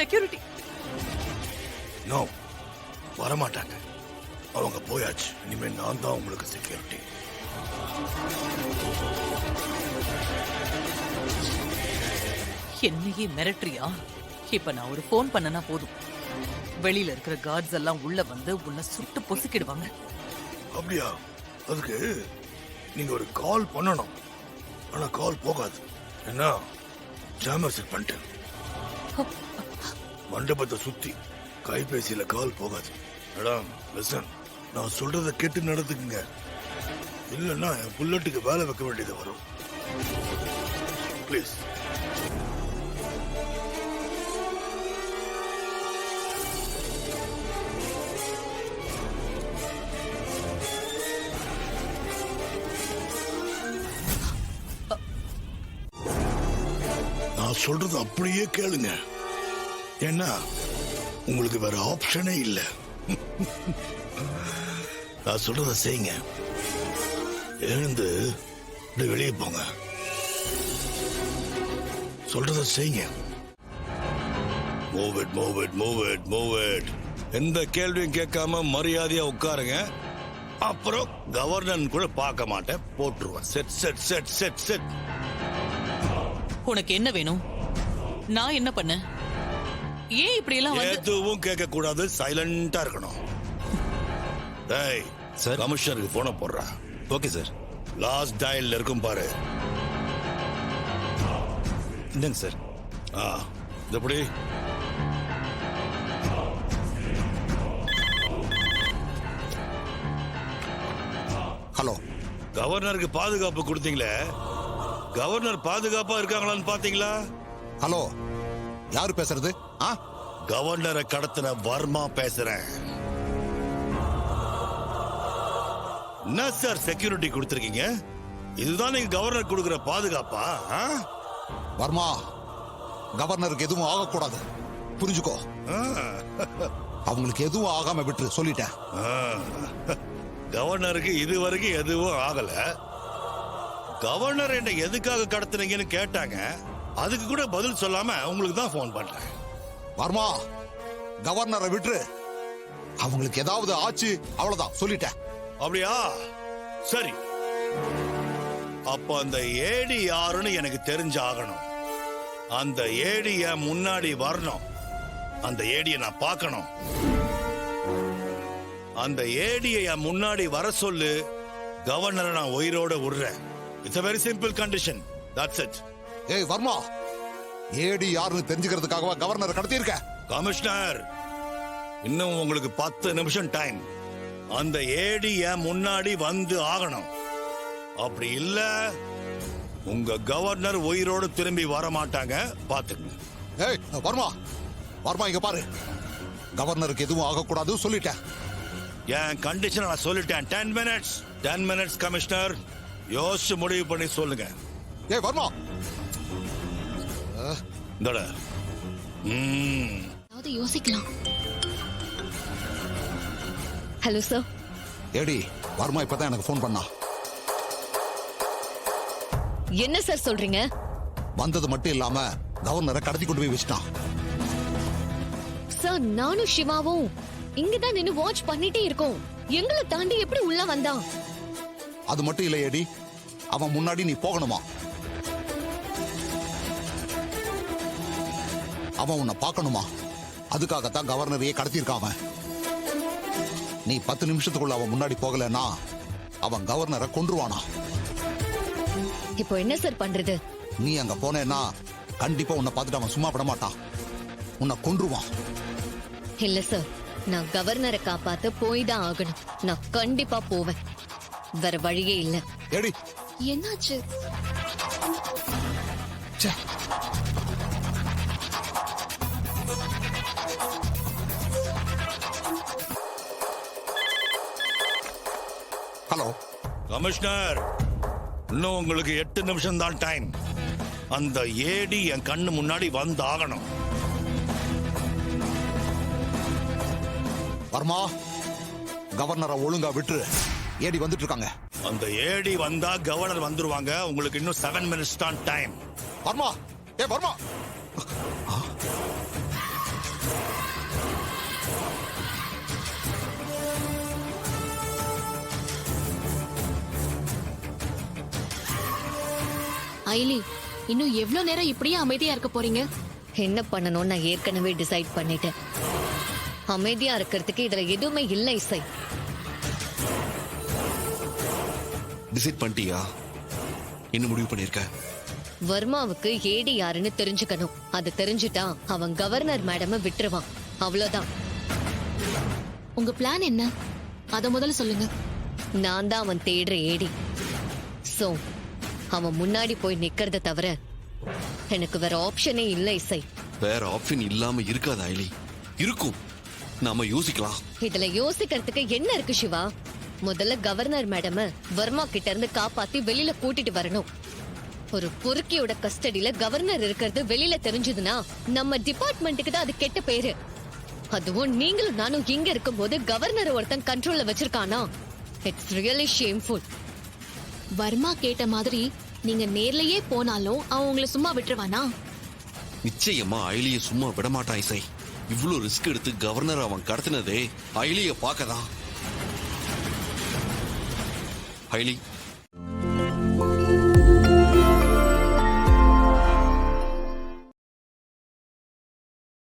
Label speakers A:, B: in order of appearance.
A: Security.
B: No, வரமாட்டாங்க. அவங்க போயாச்சு. இனிமே நான் தான் உங்களுக்கு செக்யூரிட்டி.
A: என்னையே மிரட்டுறியா? இப்ப நான் ஒரு போன் பண்ணனா போதும், வெளியில இருக்கிற கார்ட்ஸ் எல்லாம் உள்ள வந்து உன்னை சுட்டு பொசுக்கிடுவாங்க.
B: அப்படியா? அதுக்கு நீங்க ஒரு கால் பண்ணணும். ஆனா கால் போகாது. என்ன, ஜாமர் செட் பண்ணிட்டேன். மண்டபத்தை சுத்தி கைபேசியில கால் போகாது. மேடம் லிசன், நான் சொல்றத கேட்டு நடந்துக்குங்க. இல்லைன்னா என் புல்லட்டுக்கு வேலை வைக்க வேண்டியது வரும். ப்ளீஸ். நான் சொல்றது அப்படியே கேளுங்க. ஏன்னா உங்களுக்கு வேற ஆப்ஷனே இல்ல. நான் சொல்றத செய்யுங்க. எழுந்து வெளியே போங்க. சொல்றத செய்யுங்க. Move it, move it, move it, move it. எந்த கேள்வியும் கேட்காம மரியாதையா உட்காருங்க. அப்புறம் கவர்னர் கூட பார்க்க மாட்டேன், போட்டுருவேன். Set set set set set.
A: உனக்கு என்ன வேணும்? நான் என்ன பண்ண? ஏன் இப்படி எல்லாம்
B: எதுவும் கேட்க கூடாது, சைலண்டா இருக்கணும். டேய்
C: சார்,
B: கமிஷனருக்கு போன போடுறா.
C: Okay sir.
B: லாஸ்ட் டயல்ல இருக்கும் பாரு.
C: இந்தங்க சார்.
B: எப்படி?
D: ஹலோ.
B: கவர்னருக்கு பாதுகாப்பு கொடுத்தீங்களே, கவர்னர் பாதுகாப்பா இருக்காங்களான்னு பாத்தீங்களா?
D: ஹலோ, யாரு பேசுறது?
B: கவர்னரை கடத்தின வர்மா பேசுறேன். என்ன சார் செக்யூரிட்டி கொடுத்திருக்கீங்க? இதுதான் நீங்க கவர்னர் கொடுக்கிற பாதுகாப்பா?
D: வர்மா, கவர்னருக்கு எதுவும் ஆகக்கூடாது, புரிஞ்சுக்கோ. அவங்களுக்கு எதுவும் ஆகாம விட்டு சொல்லிட்டேன்.
B: கவர்னருக்கு இதுவரைக்கும் எதுவும் ஆகல. கவர்னர் என்ன எதுக்காக கடத்துனீங்கன்னு கேட்டாங்க, அதுக்கு கூட பதில் சொல்லாம உங்களுக்கு தான் போன் பண்றேன்.
D: வர்மா, கவர்னரை விட்டு அவங்களுக்கு ஏதாவது ஆச்சு அவ்வளவுதான், சொல்லிட்டேன்.
B: அப்படியா? சரி, அப்ப அந்த ஏடி யாருன்னு எனக்கு தெரிஞ்சாகணும். அந்த ஏடிய முன்னாடி வரணும். அந்த ஏடிய நான் பார்க்கணும். அந்த ஏடிய முன்னாடி வர சொல்லு. கவர்னரை நான் உயிரோட விடுறேன். It's a very simple condition. That's it.
D: ஏய் வர்மா, ஏடி யாருன்னு தெரிஞ்சுக்கிறதுக்காகவா கவர்னரை கடத்தியிருக்க?
B: கமிஷனர், இன்னும் உங்களுக்கு 10 நிமிஷம் டைம். அந்த ஏடிய முன்னாடி வந்து ஆகணும். அப்படி இல்ல உங்க கவர்னர் உயிரோடு திரும்பி வர மாட்டாங்க, பாத்துக்கங்க.
D: ஏய் வர்மா, வர்மா இங்க பாரு, கவர்னருக்கு எதுவும் ஆகக்கூடாது சொல்லிட்டேன்.
B: என் கண்டிஷன் நான் சொல்லிட்டேன். 10 minutes. 10 minutes கமிஷனர், யோசிச்சு முடிவு பண்ணி சொல்லுங்க.
D: ஏய் வர்மா,
E: யோசிக்கலாம். Hello sir.
D: ஏடி, வர்மா இப்பதான் எனக்கு போன் பண்ணா.
E: என்ன சார் சொல்றீங்க?
D: வந்தது மட்டும் இல்லாம கவர்னரை கடத்தி கொண்டு போய் வச்சுட்டான்.
E: சார், நானும் சிவாவும் இங்கதான் நின்னு வாட்ச் பண்ணிட்டே இருக்கோம். எங்களை தாண்டி எப்படி உள்ள வந்தான்?
D: அது மட்டும் இல்ல ஏடி, அவன் முன்னாடி நீ போகணுமா? அவன் உன்னை பார்க்கணுமா? அதுக்காகத்தான் கவர்னரையே கடத்திருக்காம. நீ 10 நிமிஷத்துக்குள்ள அவன் முன்னாடி போகலன்னா அவன் கவர்னரை கொன்றுவானா.
E: இப்போ என்ன சார் பண்றது?
D: நீ அங்க போனேன்னா கண்டிப்பா உன்னை பார்த்துட்டு அவன் சும்மா விட மாட்டான், உன்னை கொன்றுவான்.
E: இல்ல சார், நான் கவர்னரை காப்பாத்த போய் தான் ஆகணும். நான் கண்டிப்பா போவேன், வேற வழியே இல்ல.
D: ஏடி,
E: என்னாச்சு?
D: ஹலோ
B: கமிஷனர், இன்னும் உங்களுக்கு 8 நிமிஷம் தான் டைம். அந்த ஏடி என் கண்ணு முன்னாடி வந்து ஆகணும்.
D: வர்மா, கவர்னரை ஒழுங்கா விட்டு, ஏடி வந்துட்டு இருக்காங்க.
B: அந்த ஏடி வந்தா கவர்னர் வந்துருவாங்க. உங்களுக்கு இன்னும் 7 minutes தான் டைம்.
D: வர்மா, ஏ வர்மா.
F: ஐலி, இன்னும் எவ்வளவு நேரம் இப்படியே அமைதியா இருக்க போறீங்க?
E: என்ன பண்ணணும்னு நான் ஏற்கனவே டிசைட் பண்ணிட்டேன். அமைதியா இருக்கிறதுக்கு இதுல எதுவுமே இல்ல இசை.
C: டிசைட் பண்ணிட்டியா? என்ன முடிவு பண்ணிருக்க?
E: வர்மாவுக்கு ஏடி யாருன்னு தெரிஞ்சுக்கணும். அது தெரிஞ்சுட்டா அவன் கவர்னர் மேடம விட்டுருவான். அவ்வளவுதான்.
F: உங்க பிளான் என்ன? அத முதல்ல சொல்லுங்க.
E: நான் தான் அவன் தேடுற ஏடி. சோ அவன் முன்னாடி போய் நிக்கிறத தவிர எனக்கு வேற ஆப்ஷனே இல்ல இசை.
C: வேற ஆப்ஷன் இல்லாம இருக்காது ஐலி. இருக்கும், நாம யோசிக்கலாம்.
E: இதுல யோசிக்கிறதுக்கு என்ன இருக்கு சிவா? முதல்ல கவர்னர் மேடம வர்மா கிட்ட இருந்து காப்பாத்தி வெளியில கூட்டிட்டு வரணும். ஒரு பொறுக்கியோட கஸ்டடியில கவர்னர் இருக்கிறது வெளியில தெரிஞ்சதுன்னா நம்ம டிபார்ட்மெண்ட்டுக்கு தான் அது கெட்ட பேரு. அதுவும் நீங்களும் நானும் இங்க இருக்கும்போது கவர்னர் ஒருத்தன் கண்ட்ரோல்ல வச்சிருக்கானா? It's really shameful.
F: வர்மா கேட்ட மாதிரி நீங்க நேர்லயே போனாலும் அவன் உங்களை சும்மா விட்டுருவானா?
C: நிச்சயமா ஐலிய சும்மா விட மாட்டான் இசை. இவ்ளோ ரிஸ்க் எடுத்து கவர்னர் அவன் கடத்தினதே ஐலிய பார்க்கதான். ஐலி,